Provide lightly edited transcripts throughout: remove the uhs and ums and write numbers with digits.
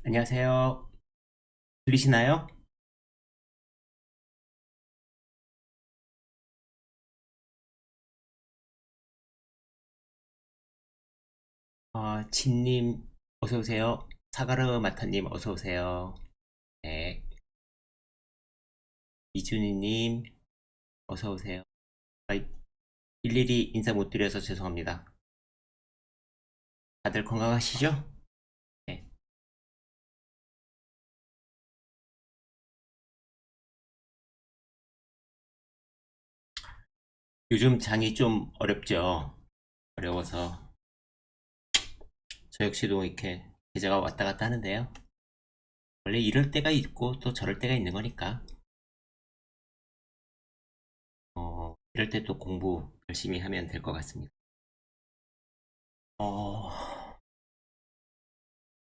안녕하세요. 들리시나요? 진님, 어서오세요. 사가르 마타님, 어서오세요. 네. 이준희님, 어서오세요. 아, 일일이 인사 못 드려서 죄송합니다. 다들 건강하시죠? 네. 요즘 장이 좀 어렵죠? 어려워서 저 역시도 이렇게 계좌가 왔다 갔다 하는데요. 원래 이럴 때가 있고 또 저럴 때가 있는 거니까, 이럴 때 또 공부 열심히 하면 될 것 같습니다. 어,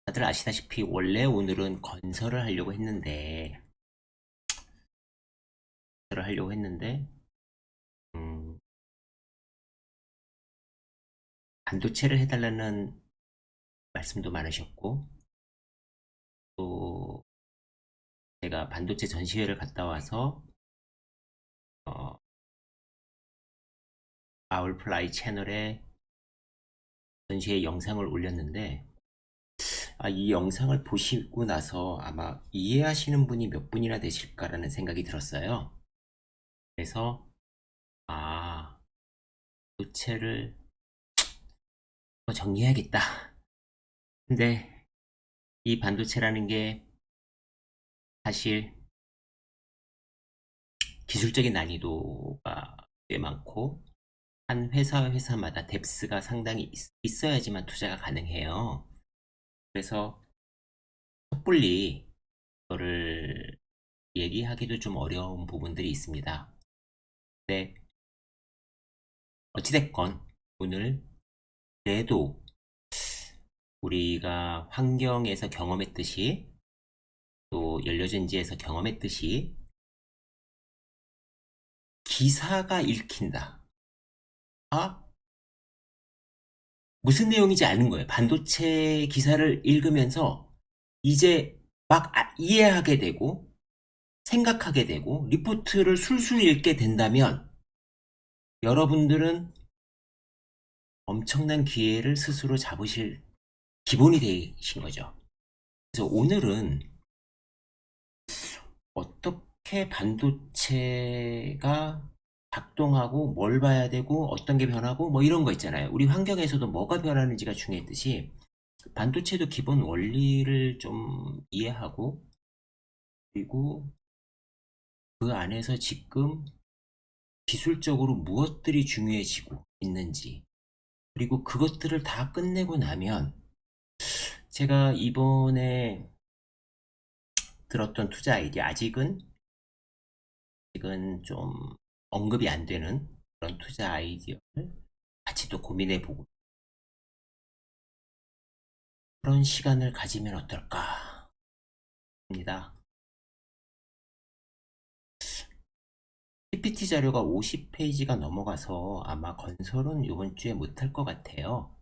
다들 아시다시피 원래 오늘은 건설을 하려고 했는데, 음, 반도체를 해달라는 말씀도 많으셨고, 또 제가 반도체 전시회를 갔다 와서 어, 아울플라이 채널에 전시회 영상을 올렸는데, 이 영상을 보시고 나서 아마 이해하시는 분이 몇 분이나 되실까라는 생각이 들었어요. 그래서 아, 반도체를 정리해야겠다. 근데 이 반도체라는 게 사실 기술적인 난이도가 꽤 많고, 한 회사마다 뎁스가 상당히 있어야지만 투자가 가능해요. 그래서 섣불리 그거를 얘기하기도 좀 어려운 부분들이 있습니다. 근데 어찌됐건 오늘 그래도 우리가 환경에서 경험했듯이, 또 연료전지에서 경험했듯이, 기사가 읽힌다. 아, 무슨 내용인지 아는 거예요. 반도체 기사를 읽으면서 이제 막 이해하게 되고 생각하게 되고 리포트를 술술 읽게 된다면 여러분들은 엄청난 기회를 스스로 잡으실 기본이 되신 거죠. 그래서 오늘은 어떻게 반도체가 작동하고 뭘 봐야 되고 어떤 게 변하고 뭐 이런 거 있잖아요. 우리 환경에서도 뭐가 변하는지가 중요했듯이 반도체도 기본 원리를 좀 이해하고, 그리고 그 안에서 지금 기술적으로 무엇들이 중요해지고 있는지, 그리고 그것들을 다 끝내고 나면 제가 이번에 들었던 투자 아이디어, 아직은 좀 언급이 안 되는 그런 투자 아이디어를 같이 또 고민해 보고, 그런 시간을 가지면 어떨까 합니다. PPT 자료가 50페이지가 넘어가서 아마 건설은 이번 주에 못할 것 같아요.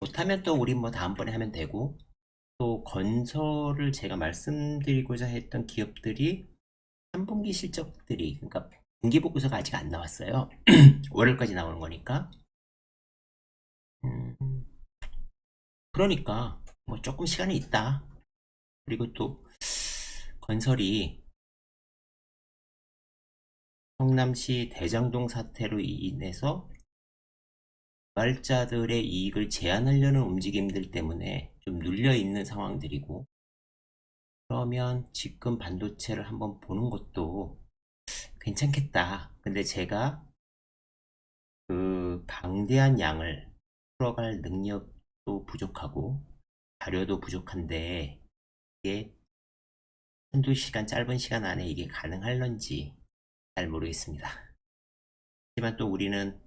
못하면 또 우리 뭐 다음번에 하면 되고, 또 건설을 제가 말씀드리고자 했던 기업들이 3분기 실적들이, 그러니까 분기보고서가 아직 안 나왔어요. 월요일까지 나오는 거니까. 음, 그러니까 뭐 조금 시간이 있다. 그리고 또 건설이 성남시 대장동 사태로 인해서 개발자들의 이익을 제한하려는 움직임들 때문에 좀 눌려 있는 상황들이고, 그러면 지금 반도체를 한번 보는 것도 괜찮겠다. 근데 제가 그 방대한 양을 풀어갈 능력도 부족하고 자료도 부족한데, 이게 한두 시간, 짧은 시간 안에 이게 가능할런지 잘 모르겠습니다. 하지만 또 우리는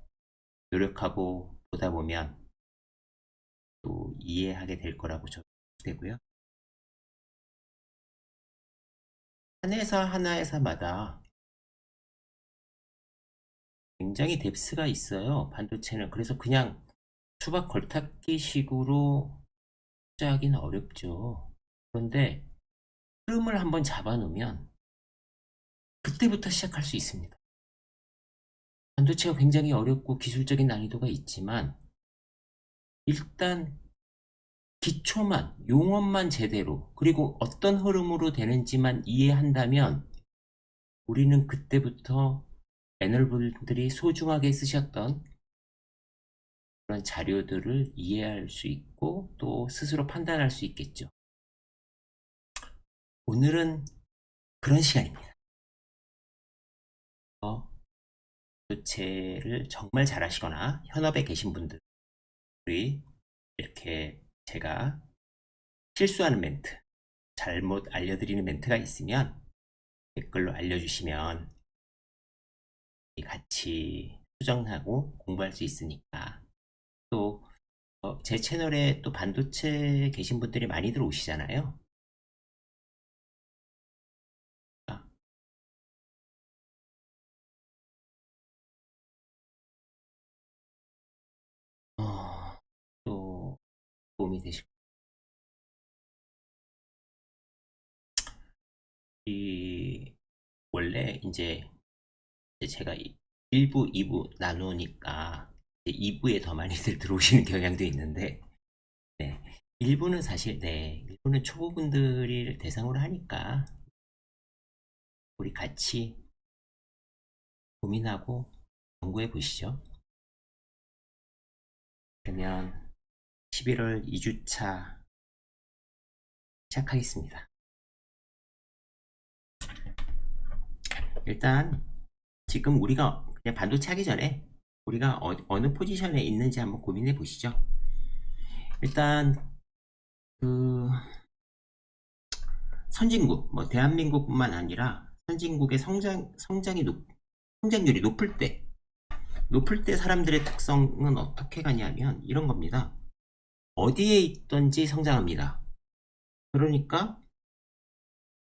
노력하고 보다 보면 또 이해하게 될 거라고 저되고요. 한 회사 한 회사마다 굉장히 뎁스가 있어요. 반도체는. 그래서 그냥 수박 걸타기 식으로 투자하기는 어렵죠. 그런데 흐름을 한번 잡아놓으면 그때부터 시작할 수 있습니다. 반도체가 굉장히 어렵고 기술적인 난이도가 있지만 일단 기초만, 용어만 제대로, 그리고 어떤 흐름으로 되는지만 이해한다면 우리는 그때부터 애널분들이 소중하게 쓰셨던 그런 자료들을 이해할 수 있고 또 스스로 판단할 수 있겠죠. 오늘은 그런 시간입니다. 반도체를 정말 잘하시거나 현업에 계신 분들이 이렇게 제가 실수하는 멘트, 잘못 알려드리는 멘트가 있으면 댓글로 알려주시면 같이 수정하고 공부할 수 있으니까. 또 제 채널에 또 반도체 계신 분들이 많이 들어오시잖아요. 또 도움이 되실 이 원래 이제 제가 1부, 2부 나누니까 2부에 더 많이들 들어오시는 경향도 있는데 네. 1부는 사실 1부는 초보분들을 대상으로 하니까 우리 같이 고민하고 연구해 보시죠. 그러면 11월 2주차 시작하겠습니다. 일단 지금 우리가 그냥 반도체 하기 전에 우리가 어느 포지션에 있는지 한번 고민해 보시죠. 일단 그 선진국, 뭐 대한민국뿐만 아니라 선진국의 성장률이 높을 때 사람들의 특성은 어떻게 가냐면 이런 겁니다. 어디에 있든지 성장합니다. 그러니까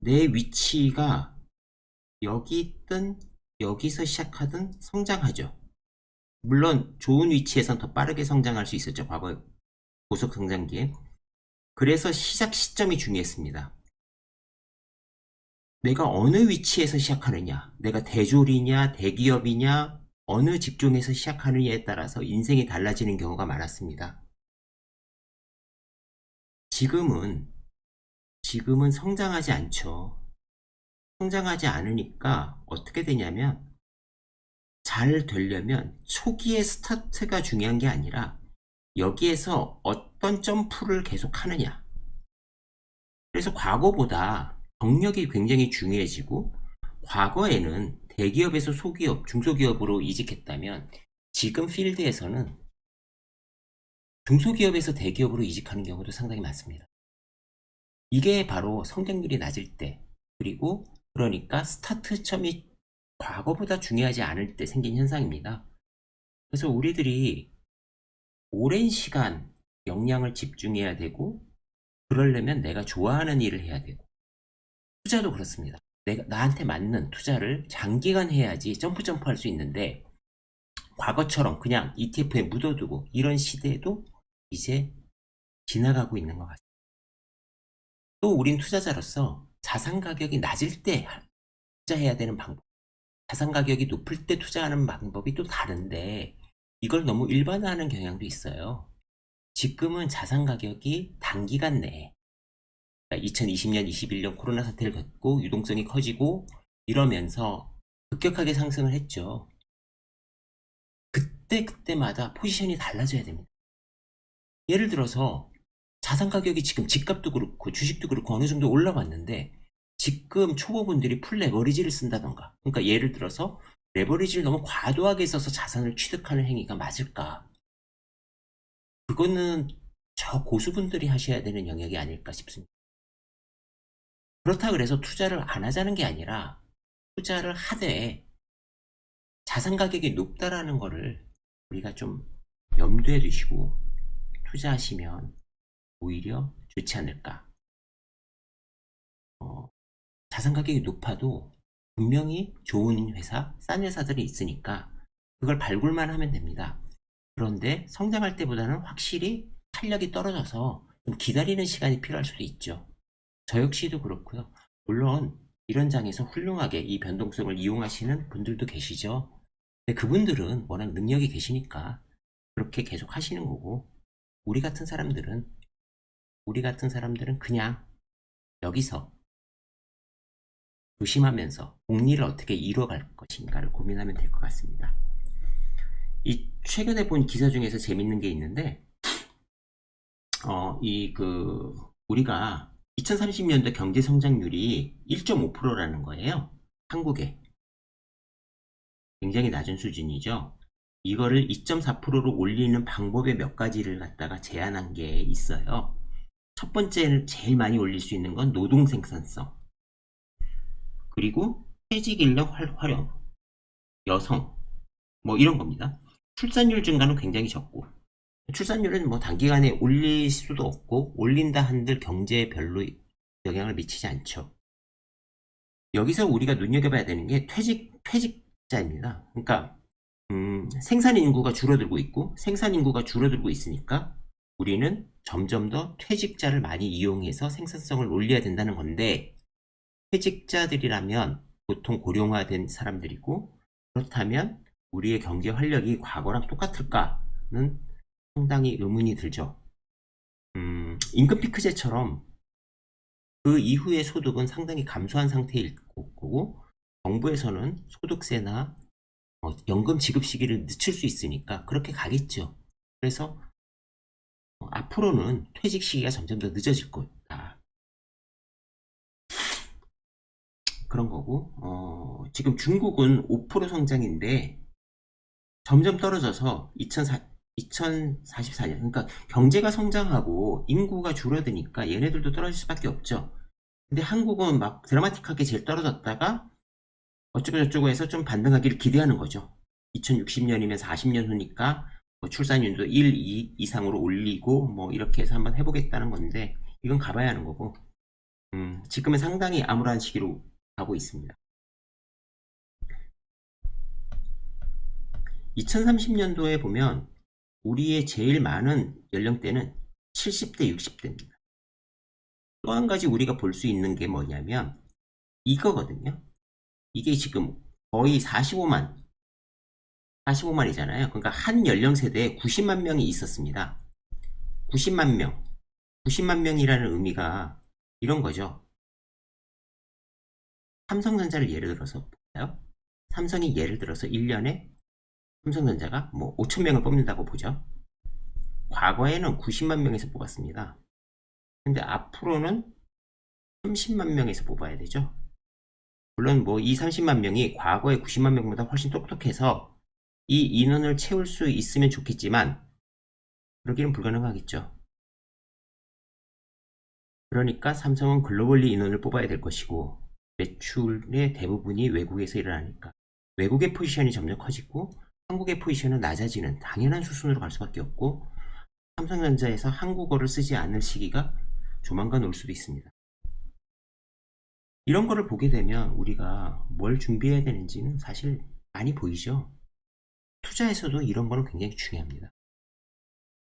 내 위치가 여기 있든 여기서 시작하든 성장하죠. 물론 좋은 위치에선 더 빠르게 성장할 수 있었죠. 과거 고속 성장기에. 그래서 시작 시점이 중요했습니다. 내가 어느 위치에서 시작하느냐, 내가 대졸이냐, 대기업이냐, 어느 직종에서 시작하느냐에 따라서 인생이 달라지는 경우가 많았습니다. 지금은 성장하지 않죠. 성장하지 않으니까 어떻게 되냐면 잘 되려면 초기의 스타트가 중요한 게 아니라 여기에서 어떤 점프를 계속 하느냐. 그래서 과거보다 경력이 굉장히 중요해지고 과거에는 대기업에서 소기업, 중소기업으로 이직했다면 지금 필드에서는 중소기업에서 대기업으로 이직하는 경우도 상당히 많습니다. 이게 바로 성장률이 낮을 때 그리고 그러니까 스타트점이 과거보다 중요하지 않을 때 생긴 현상입니다. 그래서 우리들이 오랜 시간 역량을 집중해야 되고 그러려면 내가 좋아하는 일을 해야 되고 투자도 그렇습니다. 내가 나한테 맞는 투자를 장기간 해야지 점프 할 수 있는데 과거처럼 그냥 ETF에 묻어두고 이런 시대에도 이제 지나가고 있는 것 같습니다. 또 우린 투자자로서 자산 가격이 낮을 때 투자해야 되는 방법, 자산 가격이 높을 때 투자하는 방법이 또 다른데 이걸 너무 일반화하는 경향도 있어요. 지금은 자산 가격이 단기간 내에 2020년, 21년 코로나 사태를 겪고 유동성이 커지고 이러면서 급격하게 상승을 했죠. 그때마다 포지션이 달라져야 됩니다. 예를 들어서 자산 가격이 지금 집값도 그렇고 주식도 그렇고 어느 정도 올라왔는데 지금 초보분들이 풀 레버리지를 쓴다던가 그러니까 예를 들어서 레버리지를 너무 과도하게 써서 자산을 취득하는 행위가 맞을까? 그거는 저 고수분들이 하셔야 되는 영역이 아닐까 싶습니다. 그렇다 그래서 투자를 안 하자는 게 아니라 투자를 하되 자산 가격이 높다라는 거를 우리가 좀 염두에 두시고 투자하시면 오히려 좋지 않을까. 자산 가격이 높아도 분명히 좋은 회사, 싼 회사들이 있으니까 그걸 발굴만 하면 됩니다. 그런데 성장할 때보다는 확실히 탄력이 떨어져서 좀 기다리는 시간이 필요할 수도 있죠. 저 역시도 그렇고요. 물론 이런 장에서 훌륭하게 이 변동성을 이용하시는 분들도 계시죠. 근데 그분들은 워낙 능력이 계시니까 그렇게 계속 하시는 거고, 우리 같은 사람들은 그냥 여기서 조심하면서 복리를 어떻게 이뤄갈 것인가를 고민하면 될 것 같습니다. 이 최근에 본 기사 중에서 재밌는 게 있는데, 우리가 2030년도 경제 성장률이 1.5%라는 거예요. 한국에. 굉장히 낮은 수준이죠. 이거를 2.4%로 올리는 방법의 몇 가지를 갖다가 제안한 게 있어요. 첫 번째는 제일 많이 올릴 수 있는 건 노동 생산성, 그리고 퇴직 인력 활용, 여성, 뭐 이런 겁니다. 출산율 증가는 굉장히 적고, 출산율은 뭐 단기간에 올릴 수도 없고, 올린다 한들 경제에 별로 영향을 미치지 않죠. 여기서 우리가 눈여겨봐야 되는 게 퇴직자입니다. 그러니까 생산 인구가 줄어들고 있고, 생산 인구가 줄어들고 있으니까 우리는 점점 더 퇴직자를 많이 이용해서 생산성을 올려야 된다는 건데, 퇴직자들이라면 보통 고령화된 사람들이고, 그렇다면 우리의 경제 활력이 과거랑 똑같을까는 상당히 의문이 들죠. 임금 피크제처럼 그 이후의 소득은 상당히 감소한 상태일 거고, 정부에서는 소득세나 연금 지급 시기를 늦출 수 있으니까 그렇게 가겠죠. 그래서 앞으로는 퇴직 시기가 점점 더 늦어질 거다. 그런 거고, 지금 중국은 5% 성장인데 점점 떨어져서 2044년, 그러니까 경제가 성장하고 인구가 줄어드니까 얘네들도 떨어질 수밖에 없죠. 근데 한국은 막 드라마틱하게 제일 떨어졌다가 어쩌고 저쩌고 해서 좀 반등하기를 기대하는 거죠. 2060년이면 40년 후니까 뭐 출산율도 1, 2 이상으로 올리고 뭐 이렇게 해서 한번 해보겠다는 건데, 이건 가봐야 하는 거고, 지금은 상당히 암울한 시기로 가고 있습니다. 2030년도에 보면 우리의 제일 많은 연령대는 70대, 60대입니다. 또 한 가지 우리가 볼 수 있는 게 뭐냐면 이거거든요. 이게 지금 거의 45만이잖아요. 그러니까 한 연령 세대에 90만 명이 있었습니다. 90만 명. 90만 명이라는 의미가 이런 거죠. 삼성전자를 예를 들어서 볼까요? 삼성이 예를 들어서 1년에 삼성전자가 뭐 5천 명을 뽑는다고 보죠. 과거에는 90만 명에서 뽑았습니다. 근데 앞으로는 30만 명에서 뽑아야 되죠. 물론 뭐 이 30만 명이 과거의 90만 명보다 훨씬 똑똑해서 이 인원을 채울 수 있으면 좋겠지만 그러기는 불가능하겠죠. 그러니까 삼성은 글로벌리 인원을 뽑아야 될 것이고, 매출의 대부분이 외국에서 일어나니까 외국의 포지션이 점점 커지고 한국의 포지션은 낮아지는 당연한 수순으로 갈 수밖에 없고, 삼성전자에서 한국어를 쓰지 않을 시기가 조만간 올 수도 있습니다. 이런 거를 보게 되면 우리가 뭘 준비해야 되는지는 사실 많이 보이죠. 투자에서도 이런 거는 굉장히 중요합니다.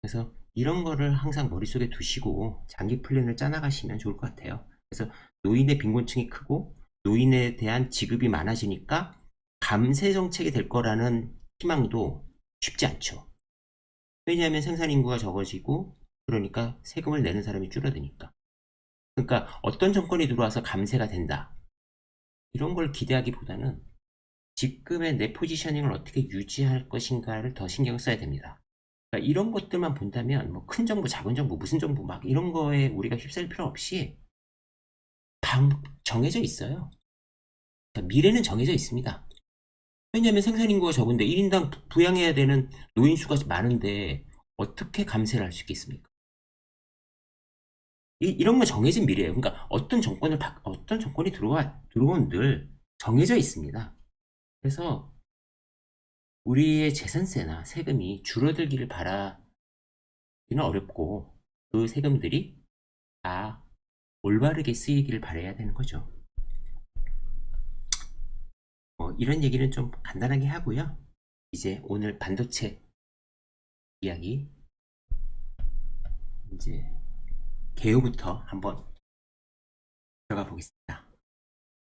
그래서 이런 거를 항상 머릿속에 두시고 장기 플랜을 짜나가시면 좋을 것 같아요. 그래서 노인의 빈곤층이 크고 노인에 대한 지급이 많아지니까 감세 정책이 될 거라는 희망도 쉽지 않죠. 왜냐하면 생산 인구가 적어지고, 그러니까 세금을 내는 사람이 줄어드니까. 그러니까 어떤 정권이 들어와서 감세가 된다, 이런 걸 기대하기보다는 지금의 내 포지셔닝을 어떻게 유지할 것인가를 더 신경 써야 됩니다. 그러니까 이런 것들만 본다면 뭐 큰 정부, 작은 정부, 무슨 정부 막 이런 거에 우리가 휩쓸 필요 없이 정해져 있어요. 그러니까 미래는 정해져 있습니다. 왜냐하면 생산 인구가 적은데 1인당 부양해야 되는 노인 수가 많은데 어떻게 감세를 할 수 있겠습니까? 이런 건 정해진 미래예요. 그러니까 어떤 정권이 들어온들 정해져 있습니다. 그래서 우리의 재산세나 세금이 줄어들기를 바라기는 어렵고, 그 세금들이 다 올바르게 쓰이기를 바라야 되는 거죠. 이런 얘기는 좀 간단하게 하고요. 이제 오늘 반도체 이야기, 이제 개요부터 한번 들어가 보겠습니다.